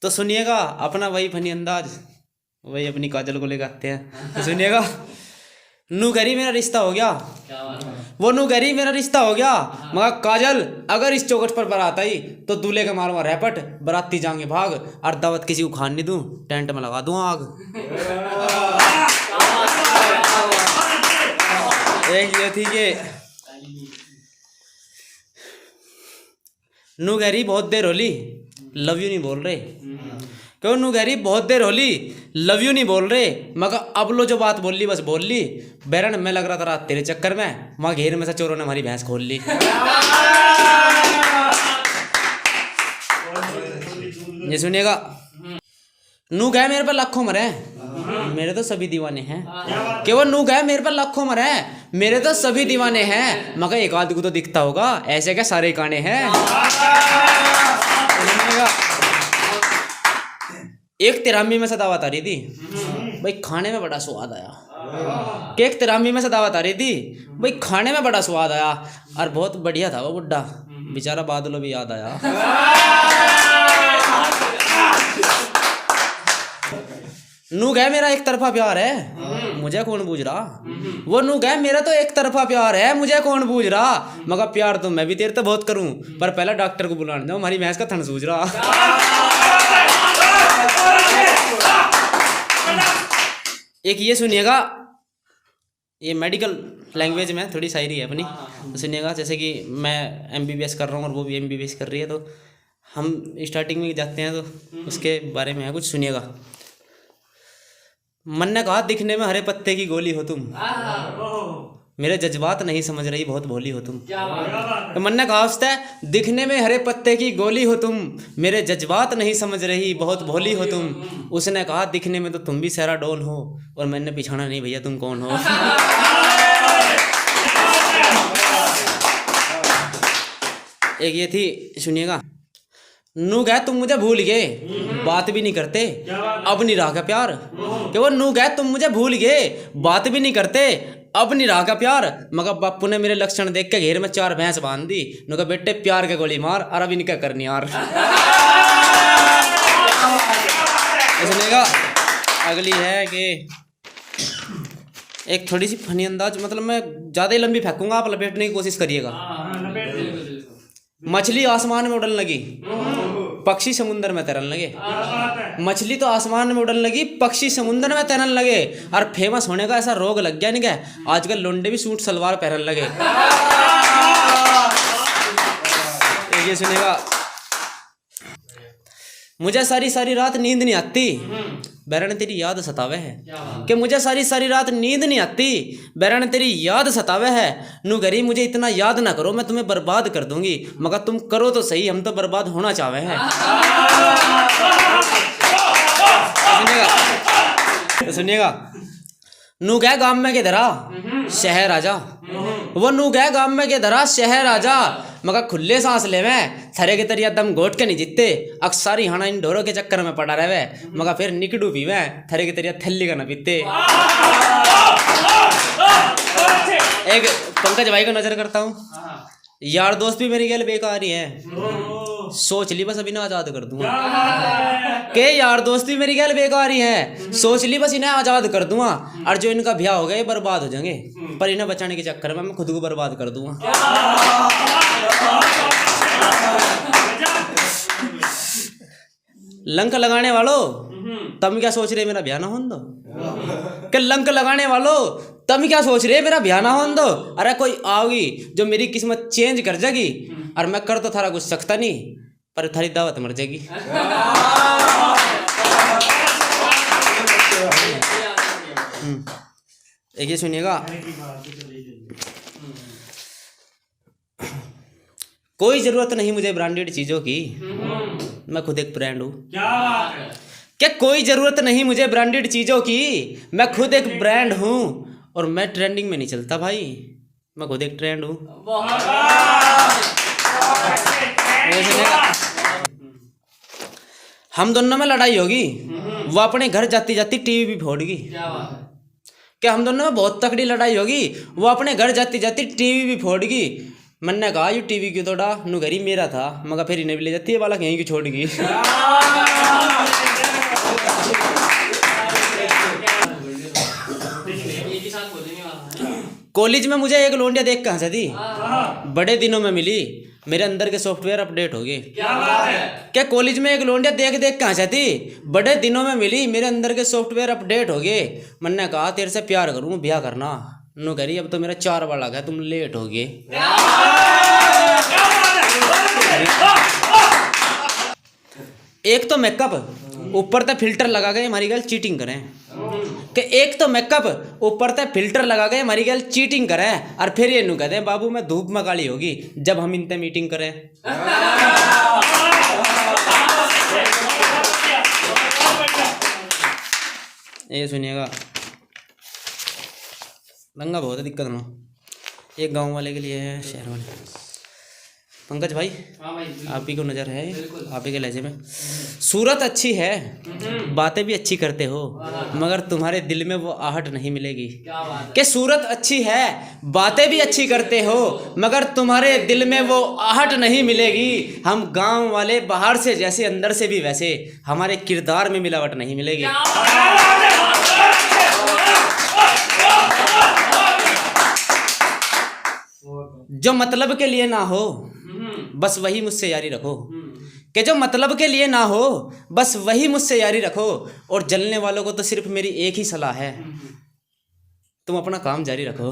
तो सुनिएगा अपना वही फनी अंदाज, वही अपनी काजल को लेकर आते हैं। तो सुनिएगा, नू करी मेरा रिश्ता हो गया, वो नू करी मेरा रिश्ता हो गया, मगर काजल अगर इस चौखट पर बारात आई तो दूल्हे का मारवा रैपट, बाराती जाएंगे भाग, और दावत किसी को खान नहीं दूं, टेंट में लगा दूं आग। एक ये थी कि नू कह रही बहुत देर होली, लव यू नहीं बोल रहे, क्यों नू कह रही बहुत देर होली, लव यू नहीं बोल रहे, मगर अब लो जो बात बोल ली बस बोल ली, बैरन मैं लग रहा था रात तेरे चक्कर में, वहाँ घेर में से चोरों ने हमारी भैंस खोल ली। ये सुनिएगा, नू गए मेरे पर लाखों मरे, मेरे तो सभी दीवाने हैं, केवल नू गए मेरे पर लाखों मरे, मेरे तो सभी दीवाने हैं, मगर एक आदमी को तो दिखता होगा ऐसे क्या सारे काने हैं। एक तिरामी में से दावत आ रही थी भाई, खाने में बड़ा स्वाद आया, एक तिरामी में से दावत आ रही थी भाई, खाने में बड़ा स्वाद आया, और बहुत बढ़िया था वो बुड्ढा बेचारा, बादलों भी याद आया। नू गए मेरा एक तरफा प्यार है, मुझे कौन बूझ रहा, वो नू गए मेरा तो एक तरफा प्यार है, मुझे कौन बूझ रहा, मगर प्यार तो मैं भी तेरे तो बहुत करूं, पर पहले डॉक्टर को बुलाने जाऊं, हमारी भैंस का थन सूझ रहा। एक ये सुनिएगा, ये मेडिकल लैंग्वेज में थोड़ी शायरी है अपनी, तो सुनिएगा, जैसे कि मैं MBBS कर रहा हूँ और वो भी MBBS कर रही है, तो हम स्टार्टिंग में जाते हैं तो उसके बारे में है कुछ, सुनिएगा। मन ने कहा दिखने में हरे पत्ते की गोली हो तुम, मेरे जज्बात नहीं समझ रही बहुत भोली हो तुम। तो मन ने कहा उससे दिखने में हरे पत्ते की गोली हो तुम, मेरे जज्बात नहीं समझ रही बहुत भोली हो तुम। उसने कहा दिखने में तो तुम भी सहरा डोल हो, और मैंने पिछाना नहीं भैया तुम कौन हो। एक ये थी, सुनिएगा, नू गए तुम मुझे भूल गए, बात भी नहीं करते अब नहीं रहा का प्यार, कि वो नू गए तुम मुझे भूल गए, बात भी नहीं करते अब नहीं रहा का प्यार, मगर बापू ने मेरे लक्षण देख के घेर में 4 भैंस बांध दी, नु कहा बेटे प्यार के गोली मार, और अभी निकल करनी यार। सुनेगा, अगली है कि एक थोड़ी सी फनी अंदाज, मतलब मैं ज्यादा ही लंबी फेंकूंगा, आप लपेटने की कोशिश करिएगा। मछली आसमान में उड़न लगी, पक्षी समुद्र में तैरन लगे, मछली तो आसमान में उड़न लगी, पक्षी समुद्र में तैरन लगे, और फेमस होने का ऐसा रोग लग गया नहीं क्या, आजकल लोंडे भी सूट सलवार पहनने लगे। ये सुनेगा, मुझे सारी सारी रात नींद नहीं आती, बैरन तेरी याद सतावे है, कि मुझे सारी सारी रात नींद नहीं आती, बैरन तेरी याद सतावे है, नू गरी मुझे इतना याद ना करो, मैं तुम्हें बर्बाद कर दूंगी, मगर तुम करो तो सही, हम तो बर्बाद होना चाहवे हैं। सुनिएगा, नू गए गांव में के धरा शहर आजा, वो नू गए गांव में के धरा शहर आजा, मगर खुले सांस ले में थरे के तरिया दम घोट के नहीं जीतते, अक्सर ही हाना इन ढोरों के चक्कर में पड़ा रहे, मगर फिर निकड़ू पीवे थरे के तरिया थैली का न पीते। एक पंकज भाई को नजर करता हूँ, यार दोस्त भी मेरी गैल बेकार ही है, सोच ली बस अभी ना आजाद कर दूंगा, के यार दोस्त भी मेरी गैल बेकार ही है, सोच ली बस इन्हें आजाद कर दूंगा, और जो इनका ब्याह हो गया ये बर्बाद हो जाएंगे, पर इन्हें बचाने के चक्कर में मैं खुद को बर्बाद कर दूंगा। लंक लगाने वालों तुम क्या सोच रहे मेरा ब्याह ना होने दो, कि लंक लगाने वालों तुम क्या सोच रहे मेरा ब्याह ना होने दो, अरे कोई आओगी जो मेरी किस्मत चेंज कर जाएगी, और मैं कर तो थारा कुछ सकता नहीं, पर थारी दावत मर जाएगी। एक ये सुनिएगा, कोई जरूरत नहीं मुझे ब्रांडेड चीजों की, मैं खुद एक ब्रांड हूँ। क्या कोई जरूरत नहीं मुझे ब्रांडेड चीजों की, मैं खुद एक ब्रांड हूँ, और मैं ट्रेंडिंग में नहीं चलता भाई, मैं खुद एक ट्रेंड हूँ। हम दोनों में लड़ाई होगी, वो अपने घर जाती जाती टीवी भी फोड़गी, क्या हम दोनों में बहुत तकड़ी लड़ाई होगी, वो अपने घर जाती जाती टीवी भी फोड़गी। मैंने कहा ये टीवी क्यों तोड़ा, नु घरी मेरा था, मगर फिर इन्हें भी ले जाती है वाला कहीं की छोड़गी। कॉलेज में मुझे एक लौंडिया देख कहाँ से थी, बड़े दिनों में मिली, मेरे अंदर के सॉफ्टवेयर अपडेट हो गए। क्या बात है? क्या कॉलेज में एक लौंडिया देख देख कहाँ से थी, बड़े दिनों में मिली, मेरे अंदर के सॉफ्टवेयर अपडेट हो गए। मैंने कहा तेरे से प्यार करूँ, ब्याह करना। नो कह रही अब तो मेरा 4 बार लगा, तुम लेट हो गए। एक तो मेकअप ऊपर तक फिल्टर लगा गए हमारी गर्ल चीटिंग करें, कि एक तो मेकअप ऊपर तक फिल्टर लगा गए हमारी गर्ल चीटिंग करें, और फिर ये नू कहते हैं बाबू मैं धूप में काली होगी जब हम इनते मीटिंग करें। ये सुनिएगा, दंगा बहुत है, दिक्कत ना एक गांव वाले के लिए है, शहर वाले। पंकज भाई, हाँ भाई, आप ही को नज़र है आप ही के लहजे में। सूरत अच्छी है, बातें भी अच्छी करते हो, मगर तुम्हारे दिल में वो आहट नहीं मिलेगी। क्या बात है? कि सूरत अच्छी है, बातें भी अच्छी करते हो, मगर तुम्हारे दिल में वो आहट नहीं मिलेगी। हम गांव वाले बाहर से जैसे अंदर से भी वैसे, हमारे किरदार में मिलावट नहीं मिलेगी। जो मतलब के लिए ना हो बस वही मुझसे यारी रखो, कि जो मतलब के लिए ना हो बस वही मुझसे यारी रखो। और जलने वालों को तो सिर्फ मेरी एक ही सलाह है, तुम अपना काम जारी रखो।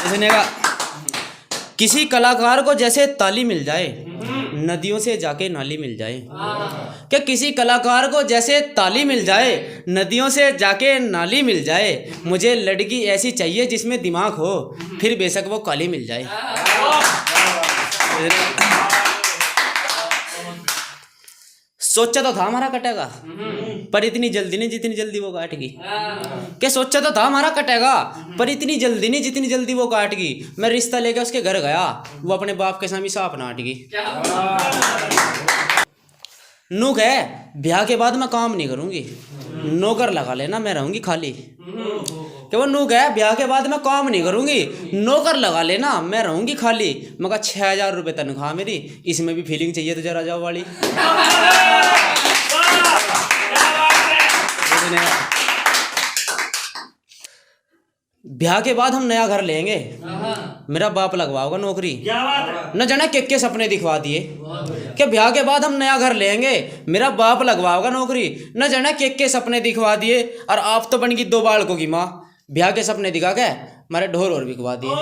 सुनिएगा, किसी कलाकार को जैसे ताली मिल जाए नदियों से जाके नाली मिल जाए, कि किसी कलाकार को जैसे ताली मिल जाए नदियों से जाके नाली मिल जाए। मुझे लड़की ऐसी चाहिए जिसमें दिमाग हो, फिर बेशक वो काली मिल जाए। सोचा तो था हमारा कटेगा, पर इतनी जल्दी नहीं जितनी जल्दी वो काट गई। क्या सोचा तो था हमारा कटेगा, पर इतनी जल्दी नहीं जितनी जल्दी वो काट गई। मैं रिश्ता लेके उसके घर गया, वो अपने बाप के सामने सांप नाट गई। नूक है, ब्याह के बाद मैं काम नहीं करूंगी, नौकर लगा लेना, मैं रहूंगी खाली। कि वो नूक है, ब्याह के बाद मैं काम नहीं करूंगी, नौकर लगा लेना, मैं रहूंगी खाली। मगर 6,000 रुपये तनख्वाह मेरी, इसमें भी फीलिंग चाहिए तो जरा जाओ वाली। ब्याह के बाद हम नया घर लेंगे, मेरा बाप लगवाओगा नौकरी, न जाने के सपने दिखवा दिए। कि ब्याह के बाद हम नया घर लेंगे, मेरा बाप लगवाओगा नौकरी, न जाने के सपने दिखवा दिए। और आप तो बन गई 2 बालकों की माँ, ब्याह के सपने दिखा के हमारे ढोर और बिकवा दिए।